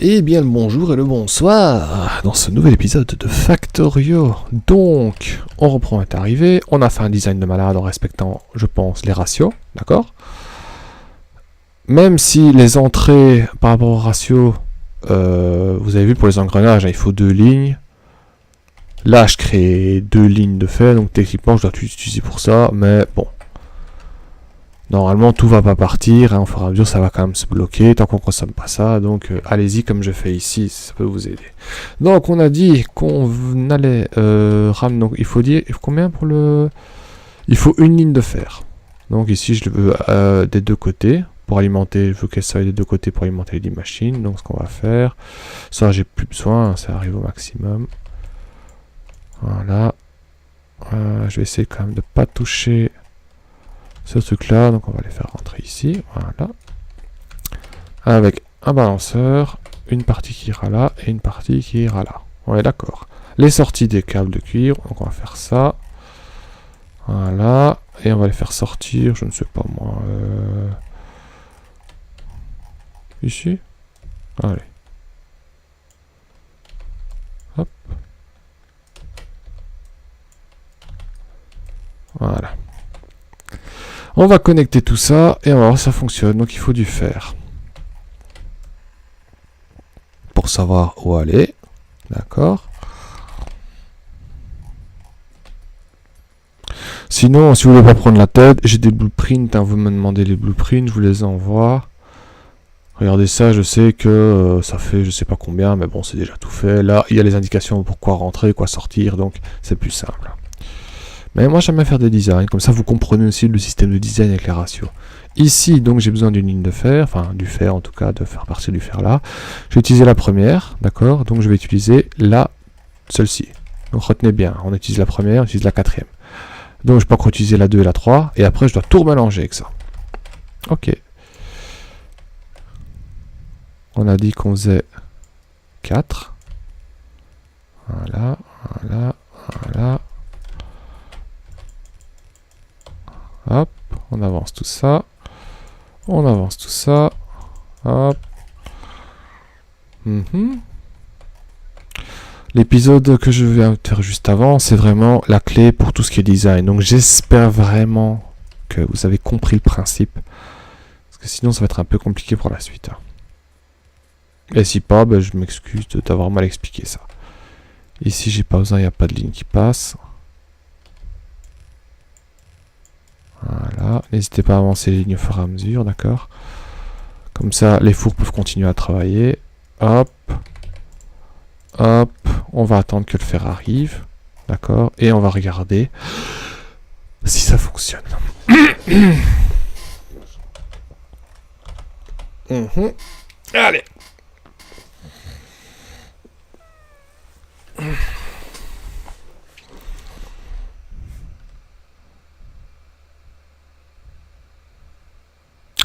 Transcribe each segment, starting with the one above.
Eh bien le bonjour et le bonsoir dans ce nouvel épisode de Factorio. Donc, on reprend est arrivé, on a fait un design de malade en respectant, je pense, les ratios, d'accord? Même si les entrées par rapport aux ratios, vous avez vu pour les engrenages, il faut 2 lignes. Là, je crée 2 lignes de fait, donc techniquement, je dois tout utiliser pour ça, mais bon. Normalement, tout va pas partir, hein, au fur et à mesure, ça va quand même se bloquer, tant qu'on consomme pas ça, donc allez-y comme je fais ici, ça peut vous aider. Donc, on a dit qu'on allait RAM, donc il faut dire, combien pour le... Il faut une ligne de fer. Donc ici, je le veux des deux côtés, pour alimenter, je veux qu'elle soit des deux côtés pour alimenter les 10 machines, donc ce qu'on va faire, ça j'ai plus besoin, ça arrive au maximum. Voilà. Je vais essayer quand même de pas toucher ce truc là, donc on va les faire rentrer ici, voilà, avec un balanceur, une partie qui ira là et une partie qui ira là, on est d'accord. Les sorties des câbles de cuivre, donc on va faire ça, voilà, et on va les faire sortir, je ne sais pas moi, ici, allez, hop, voilà. On va connecter tout ça et on va voir si ça fonctionne. Donc il faut du fer. Pour savoir où aller. D'accord. Sinon, si vous voulez pas prendre la tête, j'ai des blueprints. Hein, vous me demandez les blueprints, je vous les envoie. Regardez ça, je sais que ça fait je sais pas combien, mais bon, c'est déjà tout fait. Là, il y a les indications pour quoi rentrer, quoi sortir, donc c'est plus simple. Mais moi j'aime bien faire des designs, comme ça vous comprenez aussi le système de design avec les ratios. Ici donc j'ai besoin d'une ligne de fer, enfin du fer en tout cas, de faire partir du fer là. Je vais utiliser la première, d'accord, donc je vais utiliser celle-ci. Donc retenez bien, on utilise la première, on utilise la quatrième. Donc je peux encore utiliser la 2 et la 3, et après je dois tout remélanger avec ça. Ok. On a dit qu'on faisait 4. Voilà, voilà, voilà. Hop, on avance tout ça. On avance tout ça. Hop. L'épisode que je vais faire juste avant, c'est vraiment la clé pour tout ce qui est design. Donc j'espère vraiment que vous avez compris le principe. Parce que sinon ça va être un peu compliqué pour la suite. Et si pas, ben, je m'excuse d'avoir mal expliqué ça. Ici j'ai pas besoin, il n'y a pas de ligne qui passe. Voilà, n'hésitez pas à avancer les lignes au fur et à mesure, d'accord? Comme ça, les fours peuvent continuer à travailler. Hop. Hop. On va attendre que le fer arrive. D'accord? Et on va regarder si ça fonctionne. Allez.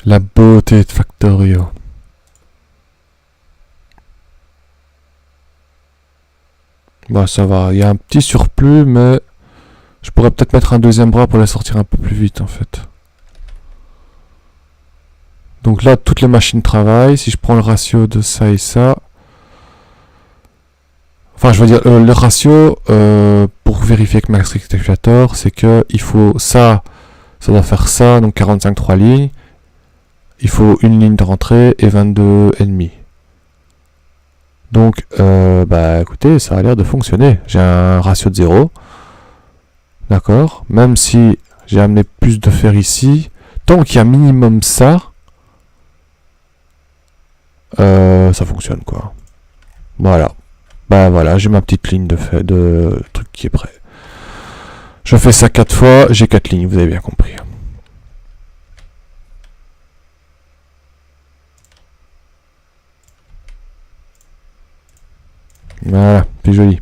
La beauté de Factorio. Bah ça va, il y a un petit surplus, mais je pourrais peut-être mettre un deuxième bras pour la sortir un peu plus vite en fait. Donc là, toutes les machines travaillent. Si je prends le ratio de ça et ça... Enfin, je veux dire, le ratio, pour vérifier avec Max Calculator, c'est que il faut ça doit faire ça, donc 45 3 lignes. Il faut une ligne de rentrée et 22,5. Donc, bah écoutez, ça a l'air de fonctionner. J'ai un ratio de 0. D'accord. Même si j'ai amené plus de fer ici, tant qu'il y a minimum ça, ça fonctionne quoi. Voilà. Bah voilà, j'ai ma petite ligne de truc qui est prêt. Je fais ça 4 fois, j'ai 4 lignes, vous avez bien compris. Voilà, c'est joli.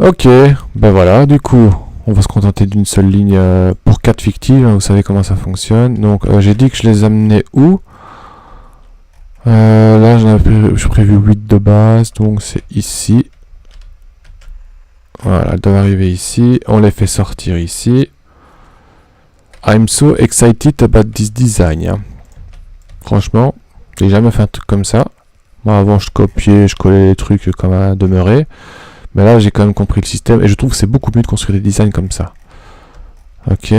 Ok, ben voilà, du coup, on va se contenter d'une seule ligne pour 4 fictives, hein, vous savez comment ça fonctionne. Donc, j'ai dit que je les amenais où? Là, j'ai prévu 8 de base, donc c'est ici. Voilà, elles doivent arriver ici. On les fait sortir ici. I'm so excited about this design. Hein. Franchement, j'ai jamais fait un truc comme ça. Moi, avant, je copiais, je collais les trucs comme à demeurer. Mais là, j'ai quand même compris le système. Et je trouve que c'est beaucoup mieux de construire des designs comme ça. Ok.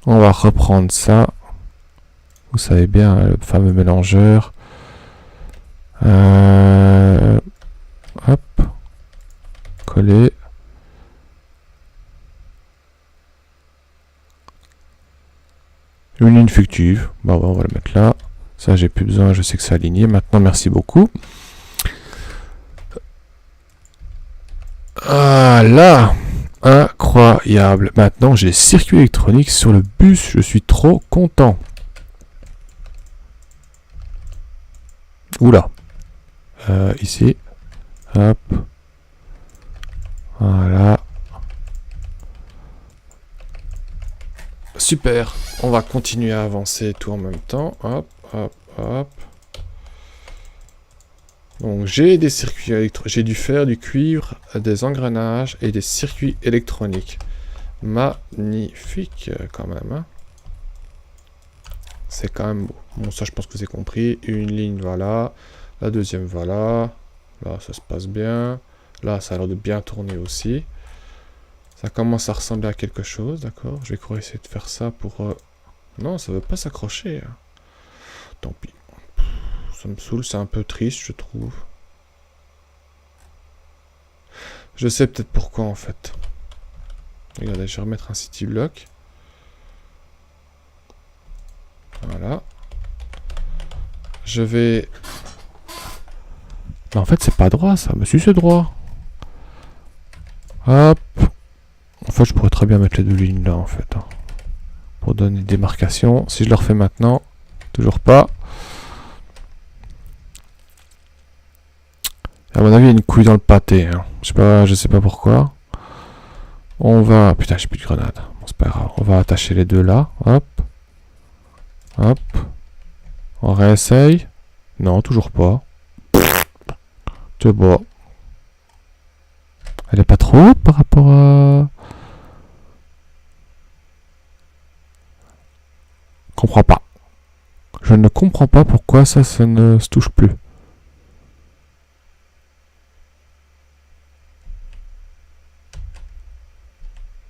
On va reprendre ça. Vous savez bien, hein, le fameux mélangeur. Hop. Coller. Une ligne fictive. Bon, on va le mettre là. Ça, j'ai plus besoin. Je sais que c'est aligné. Maintenant, merci beaucoup. Ah là, incroyable. Maintenant, j'ai les circuits électroniques sur le bus. Je suis trop content. Oula. Ici. Hop. Voilà. Super. On va continuer à avancer tout en même temps. Hop, hop, hop. Donc j'ai des circuits électroniques, j'ai du fer, du cuivre, des engrenages et des circuits électroniques. Magnifique quand même. Hein. C'est quand même beau. Bon, ça je pense que vous avez compris. Une ligne, voilà. La deuxième, voilà. Là, ça se passe bien. Là, ça a l'air de bien tourner aussi. Ça commence à ressembler à quelque chose, d'accord. Je vais essayer de faire ça pour... Non, ça veut pas s'accrocher. Hein. Tant pis. Ça me saoule, c'est un peu triste, je trouve. Je sais peut-être pourquoi, en fait. Regardez, je vais remettre un city block. Voilà. Je vais... Mais en fait, c'est pas droit, ça. Mais si, c'est droit. Hop. En fait, je pourrais très bien mettre les deux lignes là, en fait. Hein, pour donner une démarcation. Si je le refais maintenant, toujours pas. À mon avis, il y a une couille dans le pâté. Hein. Je sais pas pourquoi. On va... Putain, j'ai plus de grenade. Bon, c'est pas grave. On va attacher les deux là. Hop. Hop. On réessaye. Non, toujours pas. C'est bon. Elle est pas trop haute par rapport à... Je comprends pas. Je ne comprends pas pourquoi ça ne se touche plus.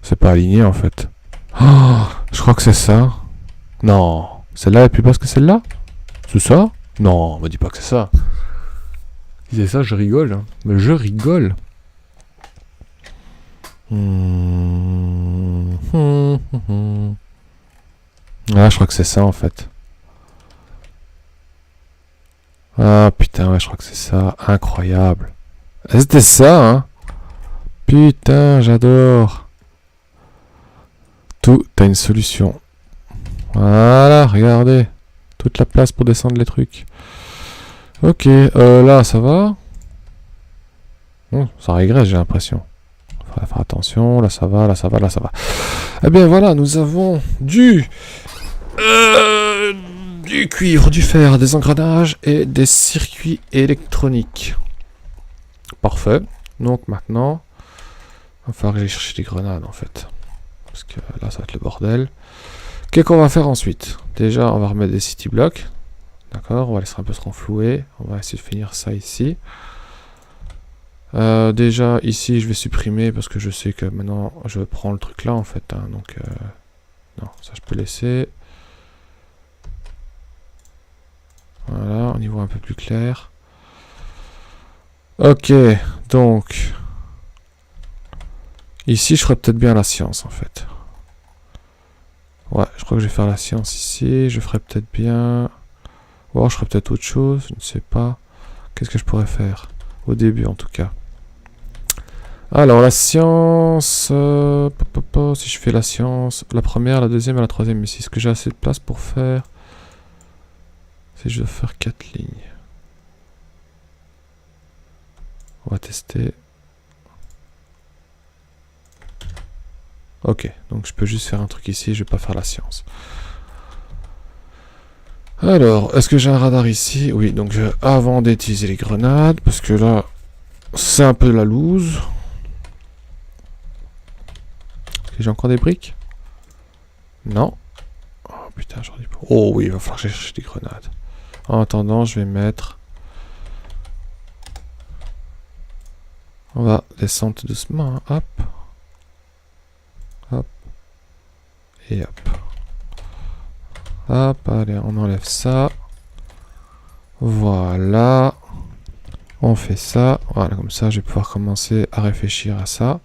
C'est pas aligné en fait. Oh, je crois que c'est ça. Non. Celle-là est plus basse que celle-là? C'est ça? Non, me dis pas que c'est ça. Si c'est ça, je rigole. Hein. Mais je rigole. Ah, je crois que c'est ça en fait. Ah putain, ouais, je crois que c'est ça. Incroyable. C'était ça, hein. Putain, j'adore. Tout a une solution. Voilà, regardez. Toute la place pour descendre les trucs. Ok, là, ça va. Bon, ça régresse, j'ai l'impression. Faudra faire attention. Là, ça va, là, ça va, là, ça va. Eh bien, voilà, nous avons du cuivre, du fer, des engrenages et des circuits électroniques. Parfait. Donc, maintenant, il va falloir que j'aille chercher des grenades, en fait. Parce que là, ça va être le bordel. Qu'est-ce qu'on va faire ensuite? Déjà, on va remettre des city blocks. D'accord, on va laisser un peu se renflouer. On va essayer de finir ça ici. Déjà, ici, je vais supprimer parce que je sais que maintenant, je prends le truc là, en fait. Hein, donc, non, ça, je peux laisser. Voilà, on y voit un peu plus clair. Ok, donc... Ici, je ferai peut-être bien la science, en fait. Ouais, je crois que je vais faire la science ici. Je ferai peut-être bien... Oh, je ferai peut-être autre chose, je ne sais pas. Qu'est-ce que je pourrais faire? Au début, en tout cas. Alors, la science... si je fais la science... La première, la deuxième et la troisième ici. Est-ce que j'ai assez de place pour faire... Si je dois faire 4 lignes. On va tester. Ok, donc je peux juste faire un truc ici, je vais pas faire la science. Alors, est-ce que j'ai un radar ici? Oui, donc avant d'utiliser les grenades, parce que là, c'est un peu la loose. Est-ce que j'ai encore des briques? Non. Oh putain, j'aurais dû... Oh oui, il va falloir que j'aille chercher des grenades. En attendant, je vais mettre... On va descendre doucement, hein. Hop. Hop. Et hop. Hop, allez, on enlève ça. Voilà. On fait ça. Voilà, comme ça, je vais pouvoir commencer à réfléchir à ça.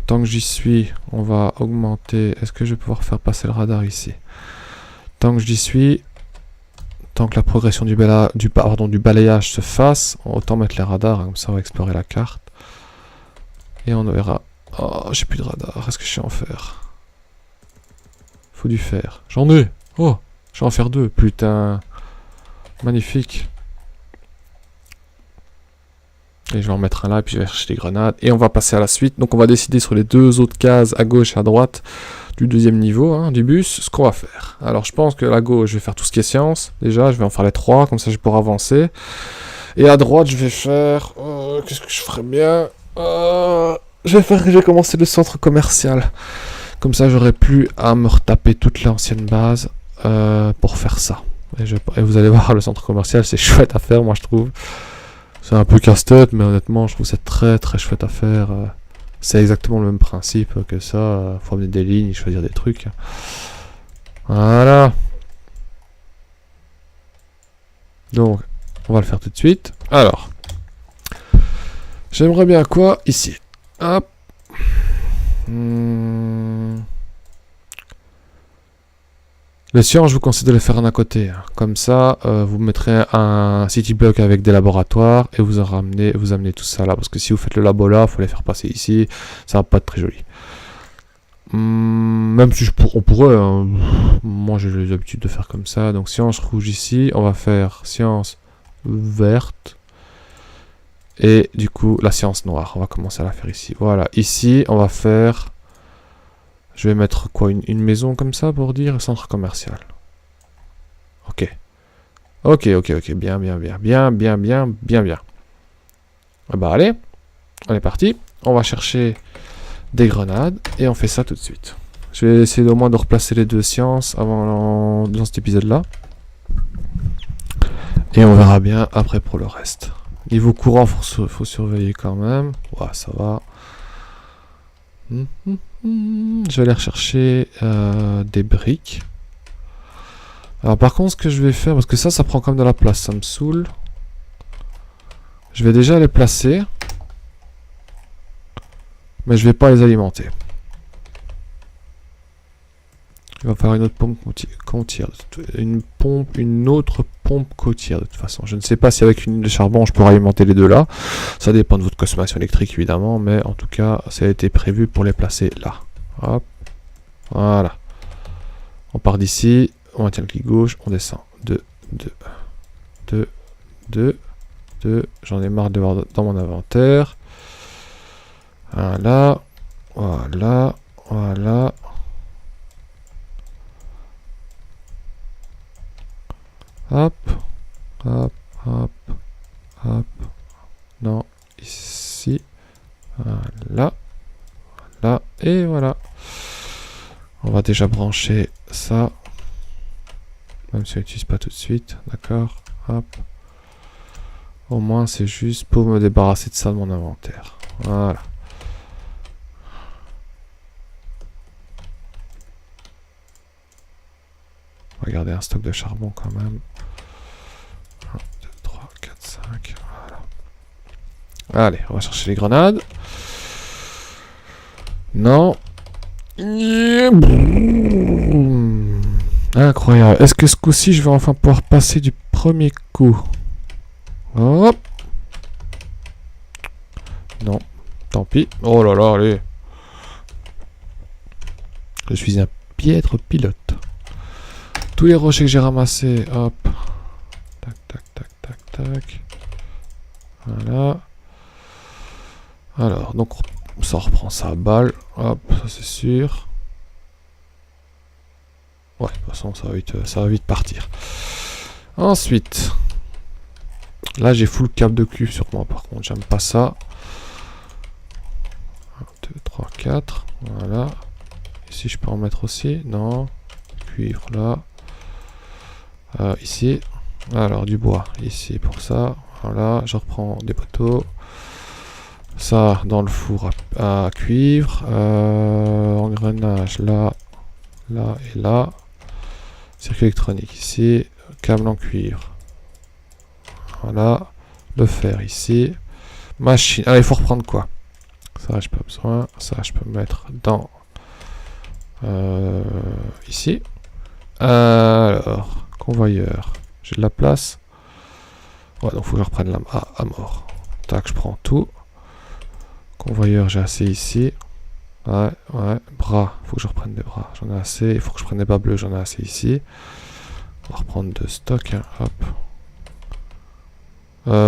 Tant que j'y suis, on va augmenter. Est-ce que je vais pouvoir faire passer le radar ici? Tant que j'y suis, tant que la progression du balayage se fasse, autant mettre les radars, hein, comme ça on va explorer la carte. Et on verra. Oh, j'ai plus de radar. Est-ce que je sais en faire? Faut du fer. J'en ai. Oh, je vais en faire 2. Putain. Magnifique. Et je vais en mettre un là, et puis je vais chercher des grenades. Et on va passer à la suite. Donc on va décider sur les 2 autres cases, à gauche et à droite, du 2e niveau, hein, du bus, ce qu'on va faire. Alors je pense que à gauche, je vais faire tout ce qui est science. Déjà, je vais en faire les 3, comme ça je pourrai avancer. Et à droite, je vais faire... qu'est-ce que je ferais bien je vais commencer le centre commercial. Comme ça, j'aurai plus à me retaper toute l'ancienne base pour faire ça. Et vous allez voir, le centre commercial, c'est chouette à faire, moi je trouve. C'est un peu casse-tête, mais honnêtement, je trouve c'est très très chouette à faire. C'est exactement le même principe que ça. Faut amener des lignes, choisir des trucs. Voilà. Donc, on va le faire tout de suite. Alors, j'aimerais bien quoi ici? Hop. Les sciences, je vous conseille de les faire un à côté. Hein. Comme ça, vous mettrez un city block avec des laboratoires et vous amenez tout ça là. Parce que si vous faites le labo là, il faut les faire passer ici. Ça va pas être très joli. Même si on pourrait. Hein. Moi, j'ai l'habitude de faire comme ça. Donc, science rouge ici. On va faire science verte. Et du coup, la science noire. On va commencer à la faire ici. Voilà. Ici, on va faire... Je vais mettre quoi, une maison comme ça pour dire centre commercial. Ok. Ok. Bien. Ah bah allez, on est parti. On va chercher des grenades et on fait ça tout de suite. Je vais essayer au moins de replacer les 2 sciences dans cet épisode-là. Et on verra bien après pour le reste. Niveau courant, faut surveiller quand même. Ouais, ça va. Je vais aller rechercher des briques. Alors par contre, ce que je vais faire, parce que ça prend comme de la place, ça me saoule. Je vais déjà les placer. Mais je vais pas les alimenter. Il va falloir une autre pompe côtière. Une autre pompe côtière de toute façon. Je ne sais pas si avec une ligne de charbon je pourrais alimenter les 2 là. Ça dépend de votre consommation électrique évidemment. Mais en tout cas, ça a été prévu pour les placer là. Hop. Voilà. On part d'ici. On maintient le clic gauche. On descend. 2. J'en ai marre de voir dans mon inventaire. Voilà. Hop. Non, ici. Voilà. Et voilà. On va déjà brancher ça. Même si on n'utilise pas tout de suite. D'accord. Hop. Au moins, c'est juste pour me débarrasser de ça de mon inventaire. Voilà. On va garder un stock de charbon quand même. 1, 2, 3, 4, 5. Voilà. Allez, on va chercher les grenades. Non. Incroyable. Est-ce que ce coup-ci, je vais enfin pouvoir passer du premier coup? Hop. Non. Tant pis. Oh là là, allez. Je suis un piètre pilote. Tous les rochers que j'ai ramassés, hop. Tac. Voilà. Alors, donc, ça reprend ça à balle. Hop, ça c'est sûr. Ouais, de toute façon, ça va vite partir. Ensuite, là, j'ai full câble de cuivre sur moi, par contre, j'aime pas ça. 1, 2, 3, 4. Voilà. Ici, je peux en mettre aussi. Non. Cuivre là. Ici. Alors, du bois. Ici, pour ça. Voilà, je reprends des poteaux. Ça, dans le four à cuivre. Engrenage, là. Là et là. Circuit électronique, ici. Câble en cuivre. Voilà. Le fer, ici. Machine. Ah, il faut reprendre quoi? Ça, j'ai pas besoin. Ça, je peux mettre dans... ici. Alors, convoyeur. J'ai de la place. Ouais, donc faut que je reprenne la à mort. Tac, je prends tout. Convoyeur, j'ai assez ici. Ouais, ouais. Bras, faut que je reprenne des bras. J'en ai assez. Il faut que je prenne des bas bleus, j'en ai assez ici. On va reprendre de stock. Hein. Hop.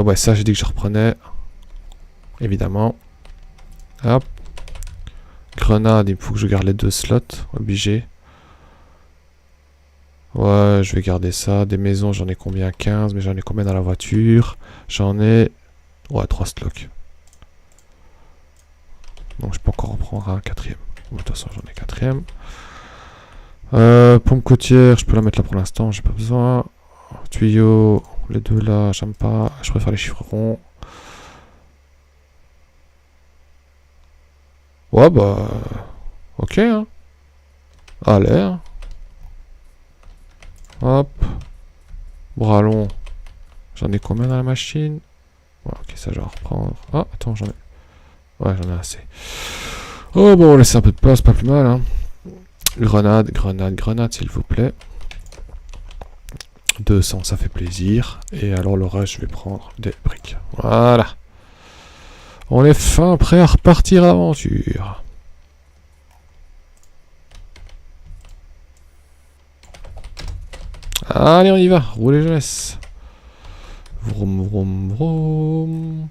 Ouais, ça, j'ai dit que je reprenais. Évidemment. Hop. Grenade, il faut que je garde les 2 slots. Obligé. Ouais, je vais garder ça. Des maisons, j'en ai combien? 15, mais j'en ai combien dans la voiture? J'en ai... Ouais, 3 stocks. Donc je peux encore en prendre un 4ème. De toute façon, j'en ai 4ème. Pompe côtière, je peux la mettre là pour l'instant, j'ai pas besoin. Tuyau, les 2 là, j'aime pas. Je préfère les chiffres ronds. Ouais, bah... Ok, hein. Allez, hein. Hop. Bras long. J'en ai combien dans la machine? Ouais, ok, ça je vais reprendre. Ah, attends, j'en ai... Ouais, j'en ai assez. Oh, bon, on laisse un peu de place, pas plus mal, hein. Grenade, grenade, grenade, s'il vous plaît. 200, ça fait plaisir. Et alors, le reste, je vais prendre des briques. Voilà. On est fin prêt à repartir à l'aventure. Allez, on y va. Roulez jeunesse. Vroom, vroom, vroom.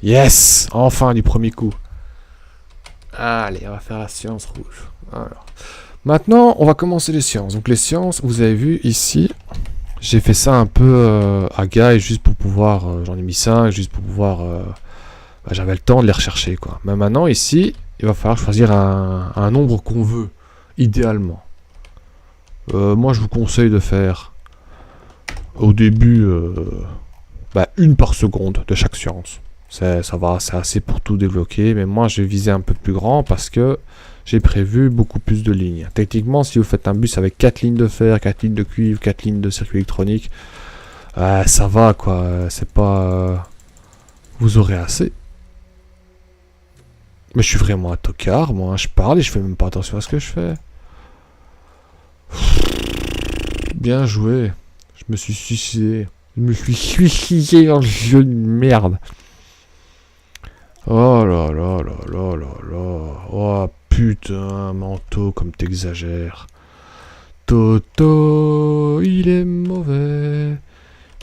Yes! Enfin, du premier coup. Allez, on va faire la séance rouge. Alors. Maintenant, on va commencer les séances. Donc les séances, vous avez vu ici, j'ai fait ça un peu à gaille, juste pour pouvoir... j'en ai mis 5, juste pour pouvoir... bah, j'avais le temps de les rechercher, quoi. Mais maintenant, ici, il va falloir choisir un nombre qu'on veut, idéalement. Moi, je vous conseille de faire, au début, bah, 1 par seconde de chaque séance. Ça va, c'est assez pour tout débloquer, mais moi, je vais viser un peu plus grand parce que j'ai prévu beaucoup plus de lignes. Techniquement, si vous faites un bus avec 4 lignes de fer, 4 lignes de cuivre, 4 lignes de circuit électronique, ça va, quoi. C'est pas... vous aurez assez. Mais je suis vraiment un tocard, moi. Je parle et je fais même pas attention à ce que je fais. Bien joué. Je me suis suicidé. Je me suis suicidé dans le jeu de merde. Oh là là là là là là. Oh putain, manteau, comme t'exagères. Toto, il est mauvais.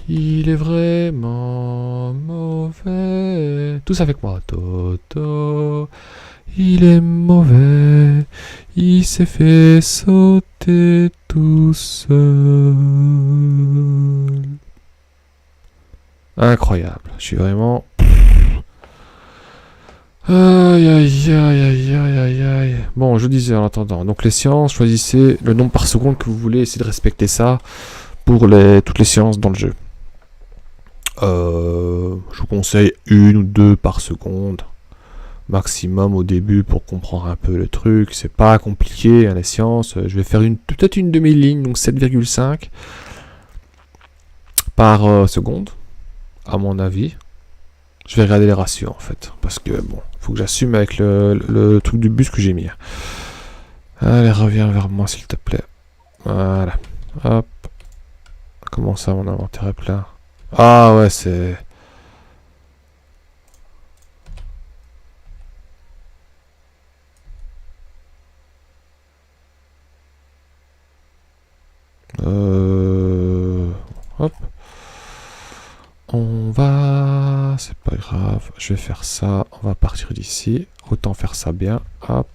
Il est vraiment mauvais. Tous avec moi. Toto, il est mauvais. Il s'est fait sauter tout seul. Incroyable. Je suis vraiment... Aïe aïe aïe aïe aïe aïe aïe. Bon, je disais en attendant. Donc les séances, choisissez le nombre par seconde que vous voulez. Essayez de respecter ça pour toutes les séances dans le jeu. Je vous conseille 1 ou 2 par seconde. Maximum au début pour comprendre un peu le truc. C'est pas compliqué, hein, les séances. Je vais faire peut-être une demi-ligne, donc 7,5 par seconde, à mon avis. Je vais regarder les ratios en fait, parce que bon, faut que j'assume avec le truc du bus que j'ai mis. Allez, reviens vers moi s'il te plaît. Voilà. Hop. Comment ça, mon inventaire est plein? Ah ouais, c'est... Hop. On va... C'est pas grave. Je vais faire ça. On va partir d'ici. Autant faire ça bien. Hop.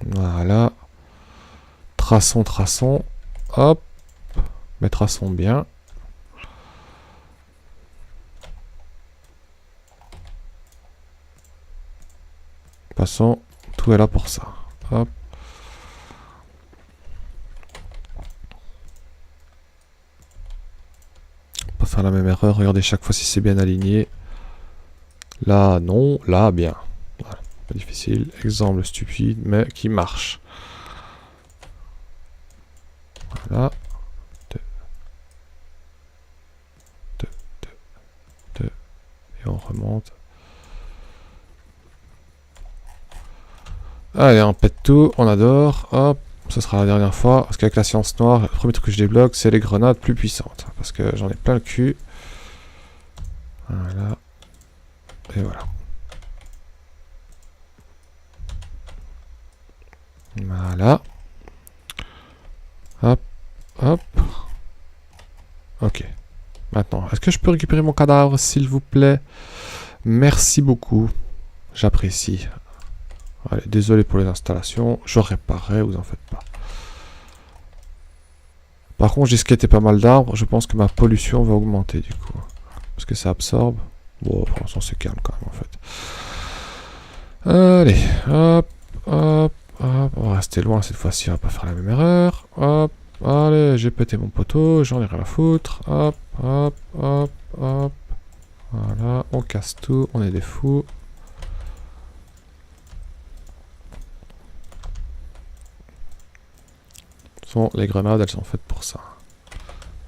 Voilà. Traçons, traçons. Hop. Mais traçons bien. façon, tout est là pour ça. Hop. Pas faire la même erreur. Regardez chaque fois si c'est bien aligné. Là, non. Là, bien. Voilà. Pas difficile. Exemple stupide, mais qui marche. Voilà. 2. Et on remonte. Allez, on pète tout. On adore. Hop. Ce sera la dernière fois. Parce qu'avec la science noire, le premier truc que je débloque, c'est les grenades plus puissantes. Parce que j'en ai plein le cul. Voilà. Et voilà. Voilà. Hop. Hop. Ok. Maintenant, est-ce que je peux récupérer mon cadavre, s'il vous plaît? Merci beaucoup. J'apprécie. Allez, désolé pour les installations. Je réparerai, vous en faites pas. Par contre, j'ai squatté pas mal d'arbres. Je pense que ma pollution va augmenter, du coup. Parce que ça absorbe. Bon, pour l'instant, c'est calme quand même, en fait. Allez, hop, hop, hop. On va rester loin cette fois-ci, on va pas faire la même erreur. Hop, allez, j'ai pété mon poteau, j'en ai rien à foutre. Hop, hop, hop, hop. Voilà, on casse tout, on est des fous. Les grenades, elles sont faites pour ça.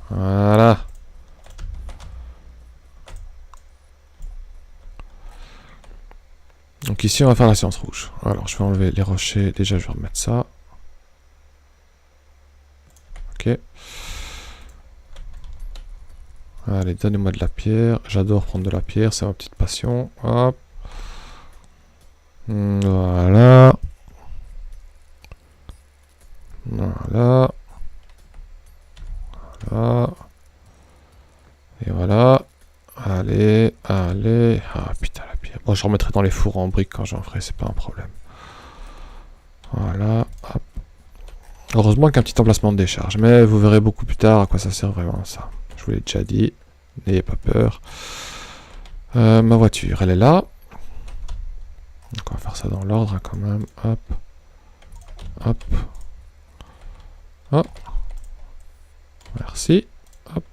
Voilà. Donc ici, on va faire la séance rouge. Alors, je vais enlever les rochers. Déjà, je vais remettre ça. Ok. Allez, donnez-moi de la pierre. J'adore prendre de la pierre, c'est ma petite passion. Hop. Voilà. Voilà. Voilà. Et voilà. Allez, allez. Ah putain, la pierre. Bon, je remettrai dans les fours en briques quand j'en ferai, c'est pas un problème. Voilà. Hop. Heureusement qu'un petit emplacement de décharge. Mais vous verrez beaucoup plus tard à quoi ça sert vraiment ça. Je vous l'ai déjà dit. N'ayez pas peur. Ma voiture, elle est là. Donc on va faire ça dans l'ordre hein, quand même. Hop. Hop. Hop. Merci. Hop.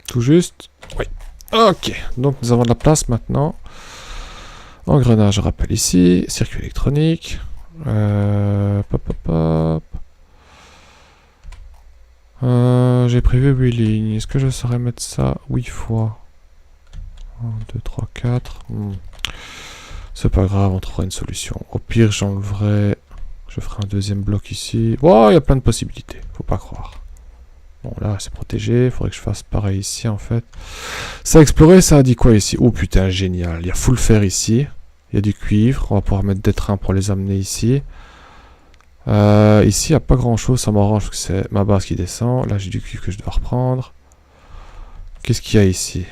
Tout juste. Oui. Ok. Donc nous avons de la place maintenant. Engrenage, je rappelle ici. Circuit électronique. Pop, pop, pop. J'ai prévu 8 lignes. Est-ce que je saurais mettre ça 8 fois 1, 2, 3, 4. C'est pas grave, on trouvera une solution. Au pire, j'enleverai... Je ferai un deuxième bloc ici. Oh, il y a plein de possibilités. Faut pas croire. Bon, là, c'est protégé. Il faudrait que je fasse pareil ici, en fait. Ça a exploré, ça a dit quoi ici? Oh, putain, génial. Il y a full fer ici. Il y a du cuivre. On va pouvoir mettre des trains pour les amener ici. Ici, il n'y a pas grand-chose. Ça m'arrange parce que c'est ma base qui descend. Là, j'ai du cuivre que je dois reprendre. Qu'est-ce qu'il y a ici?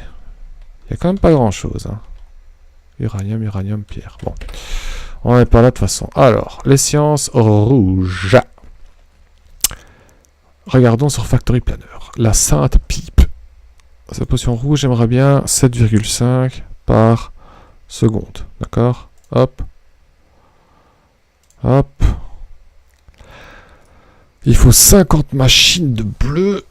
Il n'y a quand même pas grand-chose. Hein. Uranium, uranium, pierre. Bon. On n'est pas là de toute façon. Alors, les sciences rouges. Regardons sur Factory Planner. La sainte pipe. Cette potion rouge, j'aimerais bien 7,5 par seconde. D'accord? Hop. Hop. Il faut 50 machines de bleu.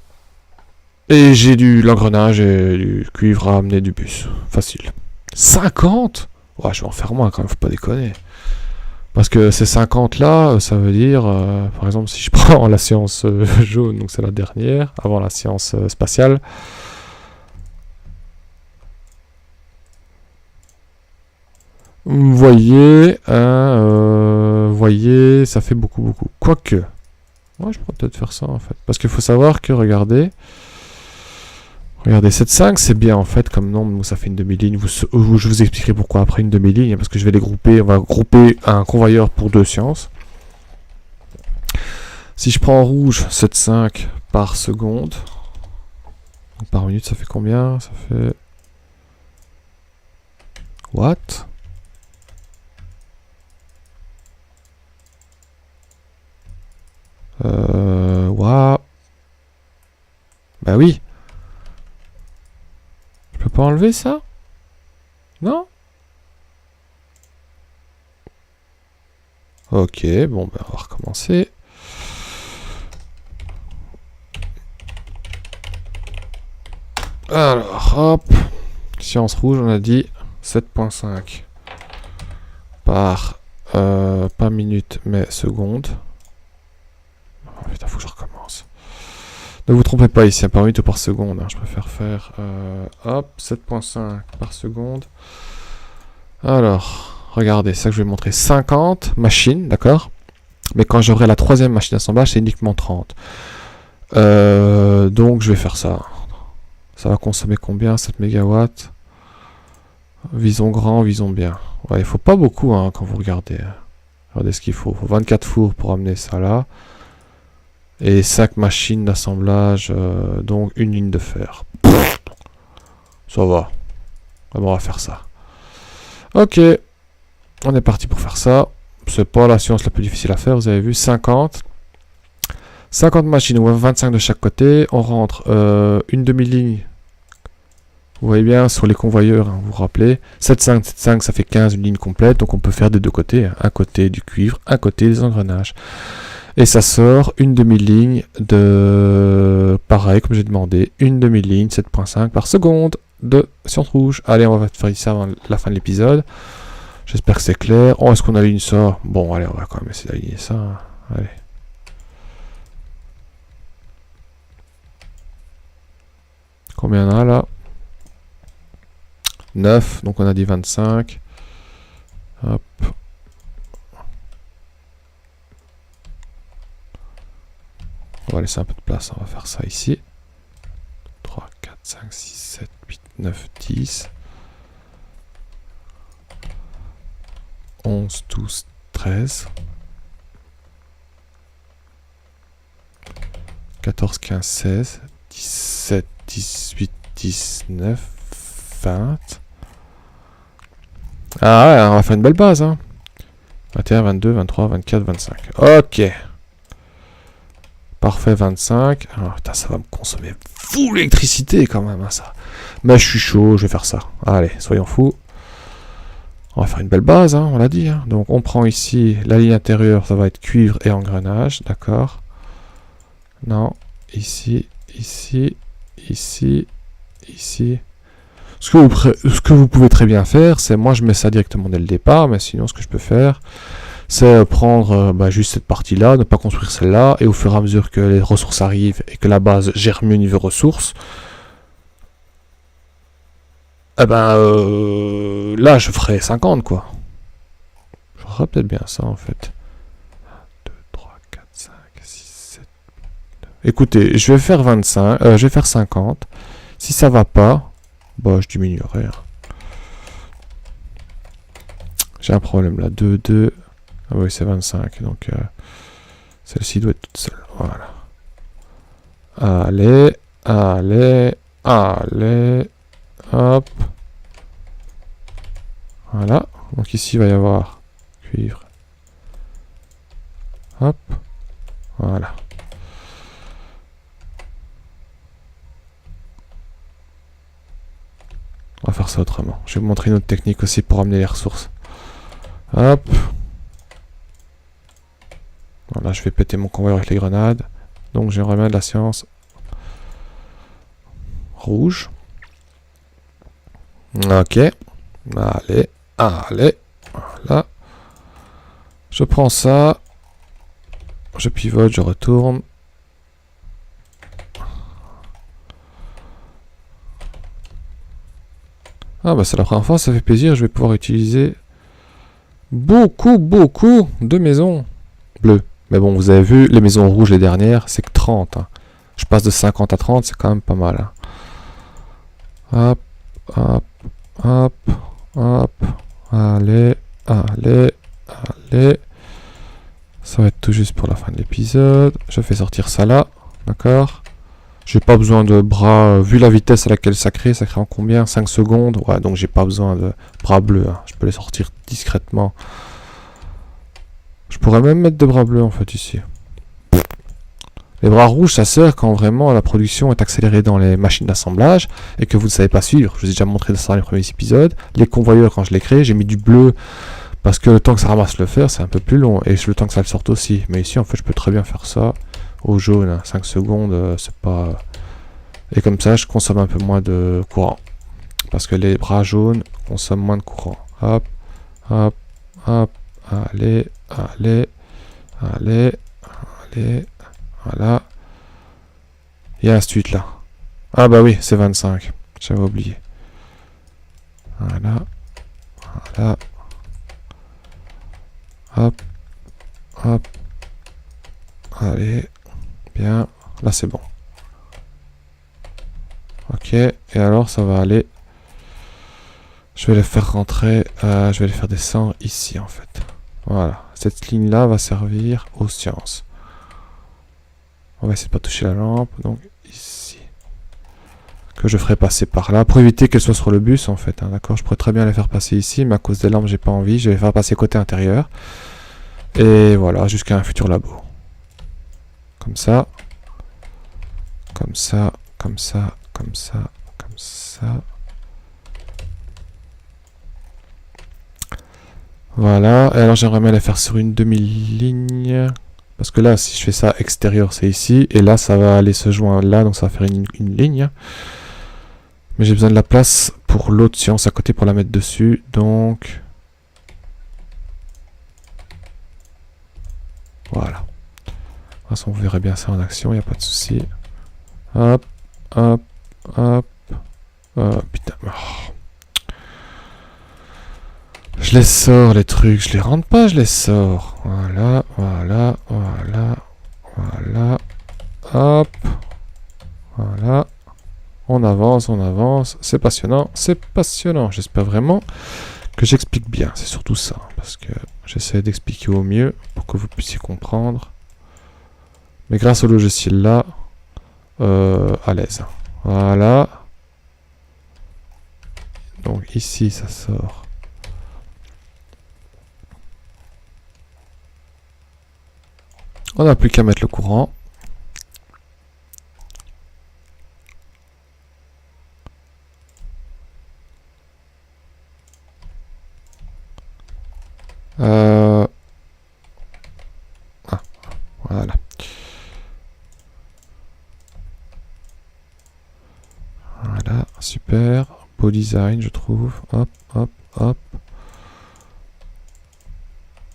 Et j'ai l'engrenage et du cuivre à amener du bus. Facile. 50? Ouais, je vais en faire moins quand même, faut pas déconner. Parce que ces 50 là, ça veut dire, par exemple, si je prends la séance jaune, donc c'est la dernière, avant la séance spatiale. Vous voyez, ça fait beaucoup. Quoique, moi je pourrais peut-être faire ça en fait. Parce qu'il faut savoir que, regardez, 7,5 c'est bien en fait comme nombre, ça fait une demi-ligne. Je vous expliquerai pourquoi après une demi-ligne, parce que je vais les grouper, on va grouper un convoyeur pour 2 séances. Si je prends en rouge 7,5 par seconde, par minute ça fait combien? Ça fait... What? Bah oui. Je peux pas pas enlever ça? Non? Ok, bon, ben, on va recommencer. Alors, hop. Science rouge, on a dit 7.5 par, pas minute, mais seconde. Oh, putain, faut que je recommence. Ne vous trompez pas ici, par minute ou par seconde. Hein, je préfère faire, hop, 7.5 par seconde. Alors, regardez, ça que je vais montrer. 50 machines, d'accord? Mais quand j'aurai la troisième machine d'assemblage, c'est uniquement 30. Donc, je vais faire ça. Ça va consommer combien? 7 mégawatts. Visons grand, visons bien. Ouais, il faut pas beaucoup hein, quand vous regardez. Regardez ce qu'il faut. Il faut 24 fours pour amener ça là. Et 5 machines d'assemblage. Donc une ligne de fer. Ça va. Ah bon, on va faire ça. Ok. On est parti pour faire ça. C'est pas la science la plus difficile à faire. Vous avez vu 50. 50 machines, ou 25 de chaque côté. On rentre une demi-ligne. Vous voyez bien sur les convoyeurs, hein, vous vous rappelez. 7,5, 7,5, ça fait 15, une ligne complète. Donc on peut faire des deux côtés. Hein, un côté du cuivre, un côté des engrenages. Et ça sort une demi-ligne de... Pareil, comme j'ai demandé. Une demi-ligne, 7,5 par seconde de science rouge. Allez, on va faire ça avant la fin de l'épisode. J'espère que c'est clair. Oh, est-ce qu'on aligne ça? Bon, allez, on va quand même essayer d'aligner ça. Hein. Allez. Combien on a là? 9, donc on a dit 25. Hop. On va laisser un peu de place, on va faire ça ici. 3, 4, 5, 6, 7, 8, 9, 10. 11, 12, 13. 14, 15, 16, 17, 18, 19, 20. Ah ouais, on va faire une belle base, hein. 21, 22, 23, 24, 25. Ok. Parfait, 25. Oh, putain, ça va me consommer full l'électricité quand même, hein, ça. Mais je suis chaud, je vais faire ça. Allez, soyons fous. On va faire une belle base, hein, on l'a dit. Hein. Donc on prend ici la ligne intérieure, ça va être cuivre et engrenage, d'accord. Non, ici, ici, ici, ici. Ce que vous pouvez très bien faire, c'est moi je mets ça directement dès le départ, mais sinon ce que je peux faire, c'est prendre juste cette partie-là, ne pas construire celle-là, et au fur et à mesure que les ressources arrivent et que la base gère mieux niveau ressources, eh ben là je ferai 50 quoi. Je ferai peut-être bien ça en fait. 1, 2, 3, 4, 5, 6, 7, 9. Écoutez, je vais faire 25, je vais faire 50. Si ça va pas, bah je diminuerai. Hein. J'ai un problème là, 2, 2. Ah oui, c'est 25, donc celle-ci doit être toute seule. Voilà. Allez, allez, allez. Hop. Voilà. Donc ici, il va y avoir cuivre. Hop. Voilà. On va faire ça autrement. Je vais vous montrer une autre technique aussi pour amener les ressources. Hop. Voilà, je vais péter mon convoyeur avec les grenades. Donc je vais remettre la science rouge. Ok. Allez, allez. Voilà. Je prends ça. Je pivote, je retourne. Ah bah c'est la première fois, ça fait plaisir. Je vais pouvoir utiliser beaucoup de maisons bleues. Mais bon, vous avez vu, les maisons rouges, les dernières, c'est que 30. Hein. Je passe de 50 à 30, c'est quand même pas mal. Hein. Hop, hop, hop, hop. Allez, allez, allez. Ça va être tout juste pour la fin de l'épisode. Je fais sortir ça là, d'accord. J'ai pas besoin de bras, vu la vitesse à laquelle ça crée en combien? 5 secondes. Ouais, donc j'ai pas besoin de bras bleus. Hein. Je peux les sortir discrètement. Je pourrais même mettre de bras bleus en fait ici. Les bras rouges, ça sert quand vraiment la production est accélérée dans les machines d'assemblage et que vous ne savez pas suivre. Je vous ai déjà montré ça dans les premiers épisodes. Les convoyeurs, quand je l'ai créé, j'ai mis du bleu parce que le temps que ça ramasse le fer, c'est un peu plus long et le temps que ça le sorte aussi. Mais ici, en fait, je peux très bien faire ça au jaune. Hein. 5 secondes, c'est pas... Et comme ça, je consomme un peu moins de courant. Parce que les bras jaunes consomment moins de courant. Hop, hop, hop. Allez, allez, allez, allez. Voilà. Il y a un suite là. Ah bah oui, c'est 25. J'avais oublié. Voilà. Voilà. Hop. Hop. Allez. Bien. Là c'est bon. Ok. Et alors ça va aller. Je vais les faire rentrer. Je vais les faire descendre ici en fait. Voilà. Cette ligne là va servir aux sciences. On va essayer de pas toucher la lampe. Donc ici. Que je ferai passer par là. Pour éviter qu'elle soit sur le bus en fait. Hein, d'accord. Je pourrais très bien les faire passer ici. Mais à cause des lampes j'ai pas envie. Je vais les faire passer côté intérieur. Et voilà. Jusqu'à un futur labo. Comme ça. Comme ça. Comme ça. Comme ça. Comme ça. Voilà. Et alors j'aimerais bien les faire sur une demi-ligne. Parce que là, si je fais ça extérieur, c'est ici. Et là, ça va aller se joindre là. Donc ça va faire une ligne. Mais j'ai besoin de la place pour l'autre science à côté pour la mettre dessus. Donc... Voilà. De toute façon, vous verrez bien ça en action. Il n'y a pas de souci. Hop. Hop. Hop. Putain. Oh. Je les sors, les trucs. Je les rentre pas, je les sors. Voilà. Voilà. Voilà. Voilà. Hop. Voilà. On avance, c'est passionnant, J'espère vraiment que j'explique bien, c'est surtout ça, parce que j'essaie d'expliquer au mieux pour que vous puissiez comprendre. Mais grâce au logiciel là, à l'aise. Voilà. Donc ici, ça sort. On n'a plus qu'à mettre le courant. Ah, voilà. Voilà, super. Beau design, je trouve. Hop, hop, hop.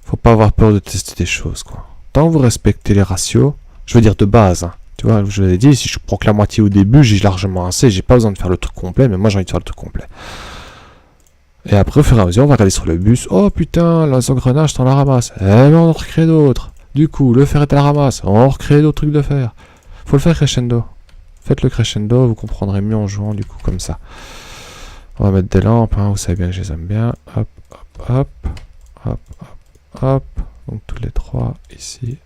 Faut pas avoir peur de tester des choses, quoi. Tant que vous respectez les ratios, je veux dire de base, hein. Tu vois, je vous l'ai dit, si je prends que la moitié au début, j'ai largement assez. J'ai pas besoin de faire le truc complet, mais moi j'ai envie de faire le truc complet. Et après, au fur et à mesure, on va regarder sur le bus. Oh putain, les engrenages, t'en la ramasses. Eh ben, on en recrée d'autres. Du coup, le fer est à la ramasse. On recrée d'autres trucs de fer. Faut le faire crescendo. Faites le crescendo, vous comprendrez mieux en jouant, du coup, comme ça. On va mettre des lampes, hein, vous savez bien que je les aime bien. Hop, hop, hop. Hop, hop, hop. Donc, tous les trois, ici.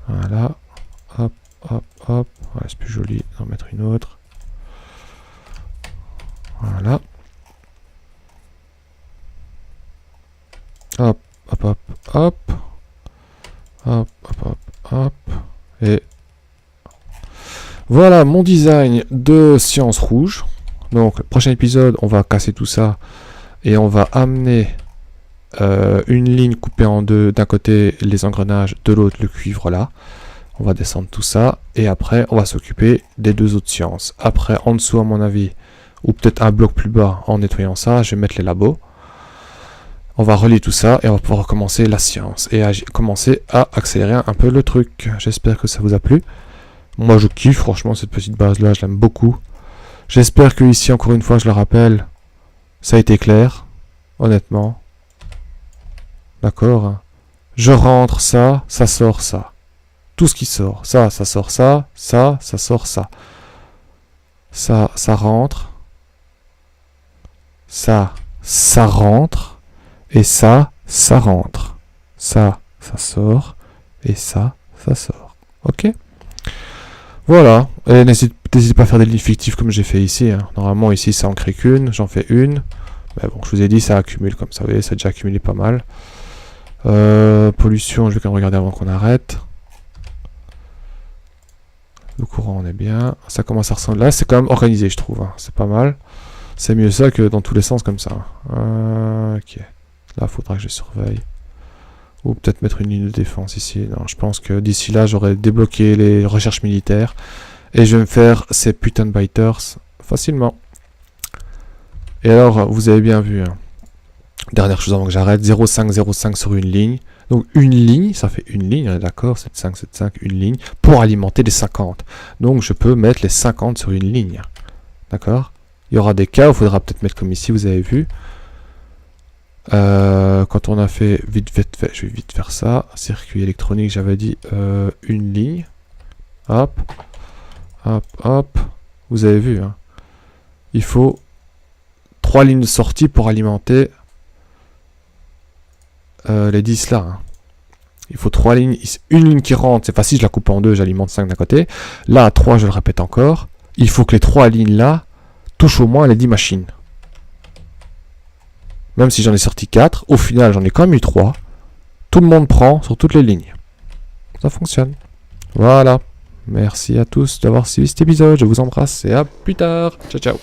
Voilà. Hop, hop, hop. Voilà, c'est plus joli d'en mettre une autre. Voilà. Hop, hop, hop, hop. Hop, hop, hop, hop. Et voilà mon design de science rouge. Donc, le prochain épisode, on va casser tout ça et on va amener une ligne coupée en deux. D'un côté, les engrenages, de l'autre, le cuivre là. On va descendre tout ça et après, on va s'occuper des deux autres sciences. Après, en dessous, à mon avis, ou peut-être un bloc plus bas, en nettoyant ça, je vais mettre les labos. On va relier tout ça et on va pouvoir recommencer la science et commencer à accélérer un peu le truc. J'espère que ça vous a plu. Moi, je kiffe franchement cette petite base-là, je l'aime beaucoup. J'espère que ici, encore une fois, je le rappelle, ça a été clair, honnêtement. D'accord. Je rentre ça, ça sort ça. Tout ce qui sort. Ça, ça sort ça, ça sort ça. Ça rentre. Ça rentre. Et ça rentre. Ça sort. Et ça sort. Ok? Voilà. Et n'hésitez pas à faire des lignes fictives comme j'ai fait ici. Hein. Normalement, ici, ça en crée qu'une. J'en fais une. Mais bon, je vous ai dit, ça accumule comme ça. Vous voyez, ça a déjà accumulé pas mal. Pollution, je vais quand même regarder avant qu'on arrête. Le courant, on est bien. Ça commence à ressembler. Là, c'est quand même organisé, je trouve. Hein. C'est pas mal. C'est mieux ça que dans tous les sens comme ça. Ok. Là, il faudra que je surveille. Ou peut-être mettre une ligne de défense ici. Non, je pense que d'ici là, j'aurai débloqué les recherches militaires. Et je vais me faire ces putains de biters facilement. Et alors, vous avez bien vu. Hein. Dernière chose avant que j'arrête. 0,5, sur une ligne. Donc une ligne, ça fait une ligne, on est d'accord, 7,5, 7,5, une ligne, pour alimenter les 50. Donc je peux mettre les 50 sur une ligne. D'accord? Il y aura des cas où il faudra peut-être mettre comme ici, vous avez vu. Quand on a fait, vite fait, je vais vite faire ça. Circuit électronique, j'avais dit une ligne. Hop, hop, hop. Vous avez vu, hein. Il faut 3 lignes de sortie pour alimenter les 10 là. Hein. Il faut 3 lignes. Une ligne qui rentre, c'est facile, je la coupe en deux, j'alimente 5 d'un côté. Là, à 3, je le répète encore. Il faut que les 3 lignes là touchent au moins les 10 machines. Même si j'en ai sorti 4, au final, j'en ai quand même eu 3. Tout le monde prend sur toutes les lignes. Ça fonctionne. Voilà. Merci à tous d'avoir suivi cet épisode. Je vous embrasse et à plus tard. Ciao, ciao.